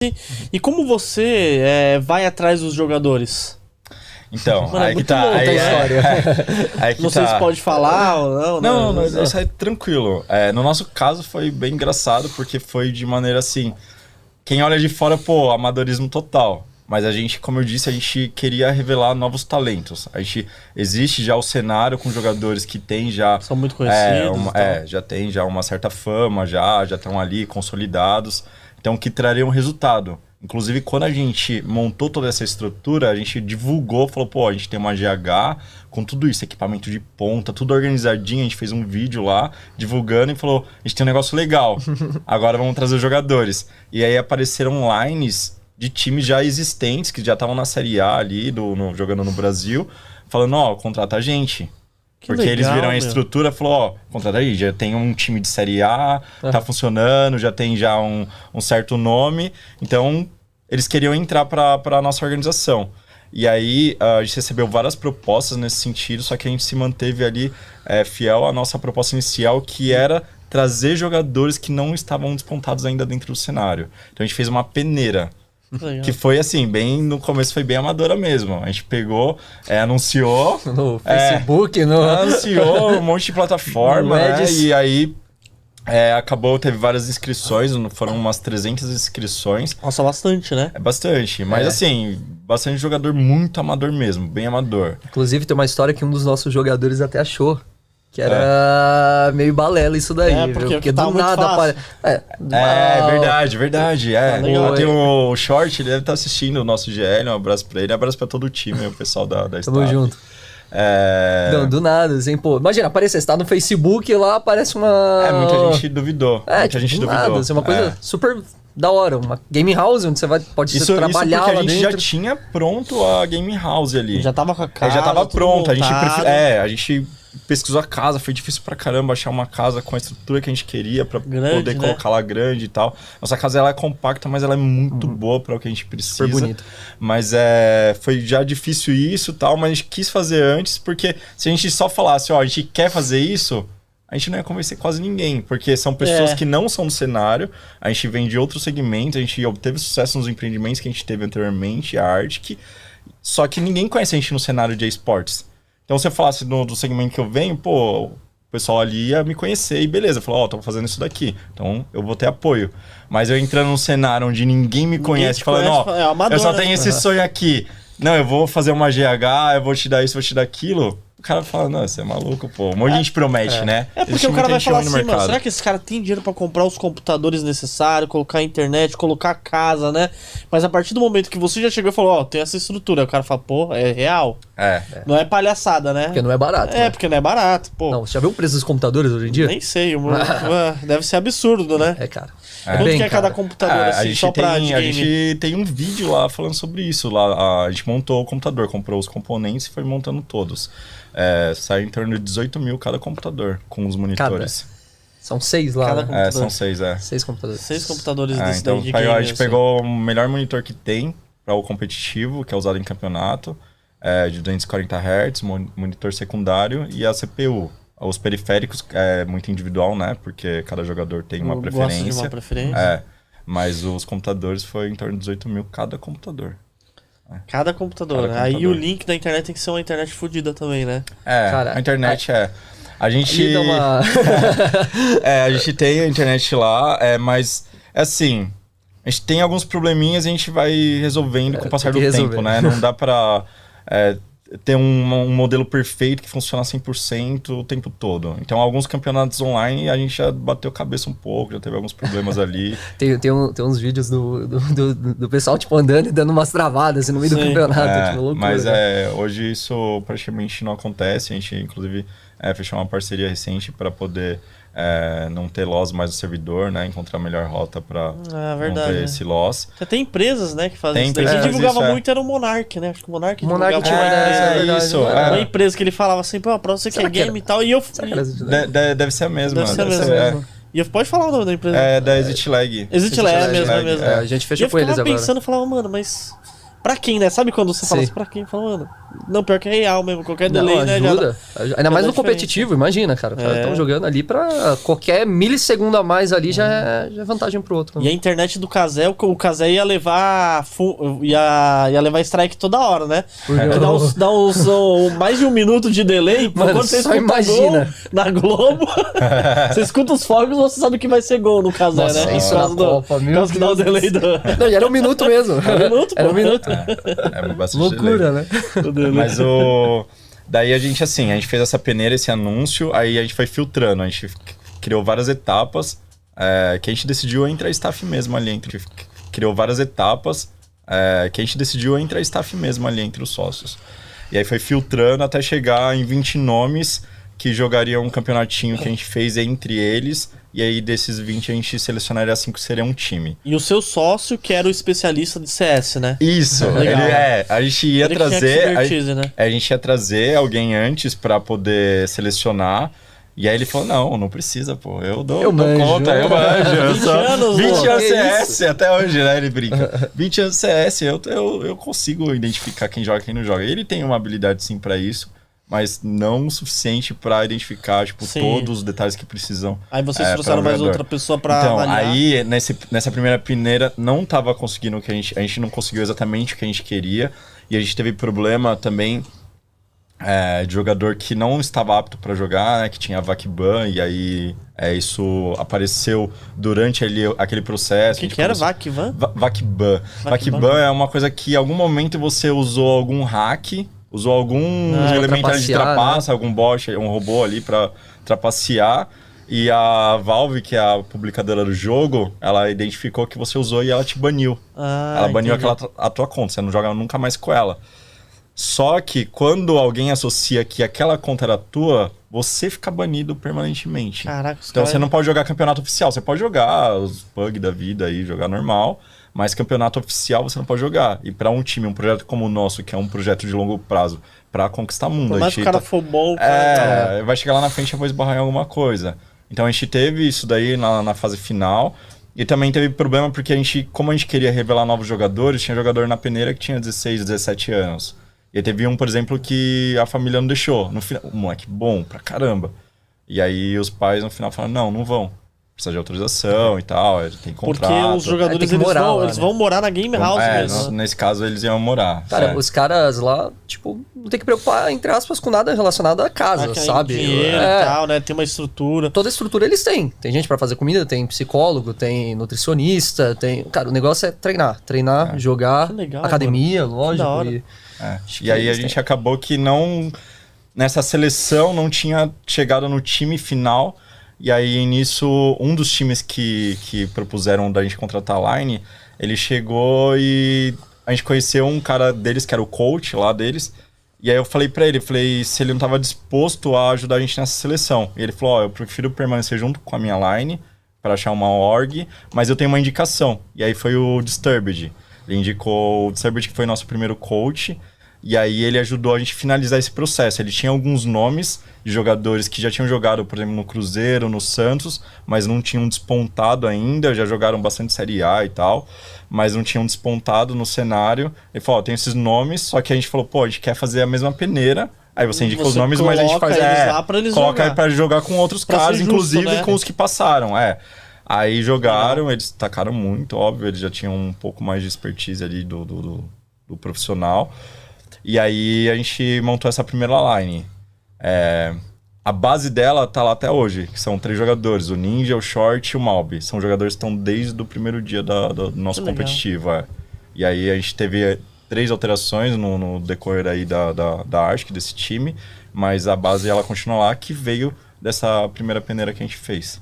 E como você vai atrás dos jogadores? Então, Mano, aí que tá. Aí que não sei se pode falar ou não. Não, isso aí é tranquilo. No nosso caso foi bem engraçado, porque foi de maneira assim... Quem olha de fora, pô, amadorismo total. Mas a gente, como eu disse, a gente queria revelar novos talentos. Existe já o cenário com jogadores que tem já... São muito conhecidos. Já tem já uma certa fama, já estão ali consolidados. Então, que trariam resultado. Inclusive, quando a gente montou toda essa estrutura, a gente divulgou, falou, pô, a gente tem uma GH com tudo isso, equipamento de ponta, tudo organizadinho, a gente fez um vídeo lá, divulgando e falou, a gente tem um negócio legal, agora vamos trazer os jogadores. E aí apareceram lines de times já existentes, que já estavam na Série A ali, jogando no Brasil, falando, ó, contrata a gente. Porque legal, eles viram a estrutura e falaram, ó, contrata aí, já tem um time de Série A, tá funcionando, já tem um certo nome. Então, eles queriam entrar para a nossa organização. E aí, a gente recebeu várias propostas nesse sentido, só que a gente se manteve ali fiel à nossa proposta inicial, que era trazer jogadores que não estavam despontados ainda dentro do cenário. Então, a gente fez uma peneira. Que foi assim, no começo foi bem amadora mesmo. A gente pegou, anunciou no Facebook, anunciou um monte de plataforma, né? E aí acabou, teve várias inscrições, foram umas 300 inscrições. Nossa, bastante, né? É bastante, mas assim, bastante jogador muito amador mesmo, bem amador. Inclusive tem uma história que um dos nossos jogadores até achou. Que era meio balela isso daí, porque do nada... Verdade. Tem o Short, ele deve estar assistindo o nosso GL, um abraço pra ele, um abraço pra todo o time, o pessoal da Tamo Estado. junto. Não, do nada, assim, pô. Imagina, aparecer, você tá no Facebook e lá aparece uma... muita gente duvidou. Muita gente duvidou. Nada, assim, uma coisa super... Da hora, uma game house onde você pode trabalhar lá dentro. A gente já tinha pronto a game house ali. Já tava com a casa, já tava pronto. A gente pesquisou a casa, foi difícil pra caramba achar uma casa com a estrutura que a gente queria pra poder colocar lá grande e tal. Nossa casa ela é compacta, mas ela é muito boa pra o que a gente precisa. Super bonita. Mas foi já difícil isso e tal, mas a gente quis fazer antes, porque se a gente só falasse, ó, a gente quer fazer isso, a gente não ia convencer quase ninguém, porque são pessoas que não são do cenário, a gente vem de outros segmentos, a gente obteve sucesso nos empreendimentos que a gente teve anteriormente, a Arctic, só que ninguém conhece a gente no cenário de esportes. Então, se eu falasse do segmento que eu venho, pô, o pessoal ali ia me conhecer e beleza, falou, tô fazendo isso daqui, então eu vou ter apoio. Mas eu entrando num cenário onde ninguém me conhece, falando, eu só tenho esse sonho aqui, não, eu vou fazer uma GH, eu vou te dar isso, vou te dar aquilo... O cara fala, não, você é maluco, pô. Um monte de gente promete, né? Porque o cara vai falar assim, mano, será que esse cara tem dinheiro pra comprar os computadores necessários, colocar a internet, colocar a casa, né? Mas a partir do momento que você já chegou e falou, tem essa estrutura, o cara fala, pô, é real. Não é palhaçada, né? Porque não é barato. Porque não é barato, pô. Não, você já viu o preço dos computadores hoje em dia? Nem sei, deve ser absurdo, né? Cara. Quanto que é cada computador, assim, só pra game? A gente tem um vídeo lá falando sobre isso. Lá, a gente montou o computador, comprou os componentes e foi montando todos. Sai em torno de 18 mil cada computador, com os monitores. São 6 lá, né? São 6, 6 computadores. 6 computadores desse então, daí de game, a gente pegou o melhor monitor que tem para o competitivo, que é usado em campeonato, de 240 Hz, monitor secundário e a CPU. Os periféricos é muito individual, né? Porque cada jogador tem uma preferência. Gosta de uma preferência. Mas os computadores foi em torno de 18 mil cada computador. Cada computador. Aí o link da internet tem que ser uma internet fodida também, né? Cara, a internet A gente... a gente tem a internet lá, mas assim... A gente tem alguns probleminhas e a gente vai resolvendo com o passar do tempo, né? Não dá pra ter um modelo perfeito que funciona 100% o tempo todo. Então, alguns campeonatos online a gente já bateu cabeça um pouco, já teve alguns problemas ali. Tem uns vídeos do pessoal, tipo, andando e dando umas travadas assim, no meio do campeonato. Tipo, loucura, mas hoje isso praticamente não acontece. A gente, inclusive, fechou uma parceria recente para poder não ter loss mais no servidor, né? Encontrar a melhor rota para não ter esse loss. Tem empresas, né, que fazem isso. Quem divulgava muito era o Monark, né? Acho que o Monark divulgava isso. Uma empresa que ele falava assim, pô, pra você que é game e tal. E eu... Deve ser a mesma. Deve ser a mesma. E pode falar o nome da empresa? Da ExitLag. ExitLag mesmo. A gente fechou com eles agora. Eu ficava pensando, falava, mano, mas... Pra quem, né? Sabe quando você fala assim, pra quem? Fala, mano... Não, pior que é real mesmo. Qualquer delay, não, ajuda. Né? Ainda mais no competitivo, imagina, cara. Os caras estão jogando ali pra qualquer milissegundo a mais ali já é vantagem pro outro. E a internet do Kazé, o Kazé ia levar ia levar strike toda hora, né? Dá uns mais de 1 minuto de delay. Mano, quando você só imagina. Gol na Globo, você escuta os fogos, você sabe que vai ser gol no Kazé, nossa, né? Isso na Copa, meu Deus. Que dá o delay do... Não, era 1 minuto mesmo. Era 1 minuto. É bastante loucura, delay. Né? Mas daí a gente fez essa peneira, esse anúncio, aí a gente foi filtrando, a gente criou várias etapas, que a gente decidiu entre a staff mesmo ali, criou várias etapas, que a gente decidiu entre a staff mesmo ali, entre os sócios. E aí foi filtrando até chegar em 20 nomes que jogariam um campeonatinho que a gente fez entre eles. E aí, desses 20, a gente selecionaria 5 que seria um time. E o seu sócio, que era o especialista de CS, né? Isso. A gente ia trazer... A gente ia trazer alguém antes pra poder selecionar. E aí ele falou, não precisa, pô. Eu dou conta, eu manjo. 20 anos CS, até hoje, né? Ele brinca. 20 anos CS, eu consigo identificar quem joga e quem não joga. Ele tem uma habilidade, sim, pra isso. Mas não o suficiente pra identificar, tipo, todos os detalhes que precisam. Aí vocês trouxeram mais outra pessoa pra avaliar. Aí, nessa primeira peneira, não tava conseguindo o que a gente não conseguiu exatamente o que a gente queria. E a gente teve problema também de jogador que não estava apto pra jogar, né, que tinha VAC-ban, e aí isso apareceu durante aquele processo. O que era VAC-ban? VAC-ban. VAC-ban é uma coisa que em algum momento você usou algum hack... Usou algum elemento de trapaça, né? Algum bot, um robô ali pra trapacear. E a Valve, que é a publicadora do jogo, ela identificou que você usou e ela te baniu. Ela baniu a tua conta, você não joga nunca mais com ela. Só que quando alguém associa que aquela conta era tua, você fica banido permanentemente. Caraca, então você não pode jogar campeonato oficial, você pode jogar os bugs da vida aí, jogar normal. Mas campeonato oficial você não pode jogar. E pra um time, um projeto como o nosso, que é um projeto de longo prazo, pra conquistar o mundo... Por mais que o cara for bom... vai chegar lá na frente e vai esbarrar em alguma coisa. Então a gente teve isso daí na fase final. E também teve problema porque como a gente queria revelar novos jogadores, tinha jogador na peneira que tinha 16, 17 anos. E teve um, por exemplo, que a família não deixou. No final, moleque bom pra caramba. E aí os pais no final falaram, não vão. Precisa de autorização e tal, tem contrato. Porque os jogadores eles vão morar na Game House mesmo. Nesse caso eles iam morar. Cara, os caras lá, tipo, não tem que preocupar, entre aspas, com nada relacionado à casa, sabe? Dinheiro e tal, né? Tem uma estrutura. Toda a estrutura eles têm. Tem gente pra fazer comida, tem psicólogo, tem nutricionista, tem... Cara, o negócio é treinar, jogar, legal, academia, mano. Lógico. E aí a gente acabou que nessa seleção não tinha chegado no time final. E aí, nisso, um dos times que propuseram da gente contratar a Line, ele chegou e a gente conheceu um cara deles, que era o coach lá deles. E aí eu falei pra ele, se ele não estava disposto a ajudar a gente nessa seleção. E ele falou, eu prefiro permanecer junto com a minha Line para achar uma org, mas eu tenho uma indicação. E aí foi o Disturbed. Ele indicou o Disturbed, que foi nosso primeiro coach. E aí ele ajudou a gente a finalizar esse processo. Ele tinha alguns nomes de jogadores que já tinham jogado, por exemplo, no Cruzeiro, no Santos, mas não tinham despontado ainda, já jogaram bastante Série A e tal, mas não tinham despontado no cenário. Ele falou, tem esses nomes, só que a gente falou, a gente quer fazer a mesma peneira. Aí você indica os nomes, mas a gente faz... coloca pra jogar com outros caras, justo, inclusive né? Com os que passaram, Aí jogaram, eles tacaram muito, óbvio, eles já tinham um pouco mais de expertise ali do profissional. E aí a gente montou essa primeira line. A base dela tá lá até hoje, que são 3 jogadores, o Ninja, o Short e o Malby. São jogadores que estão desde o primeiro dia do nosso competitivo. E aí a gente teve 3 alterações no decorrer aí da ARC, desse time, mas a base ela continua lá, que veio dessa primeira peneira que a gente fez.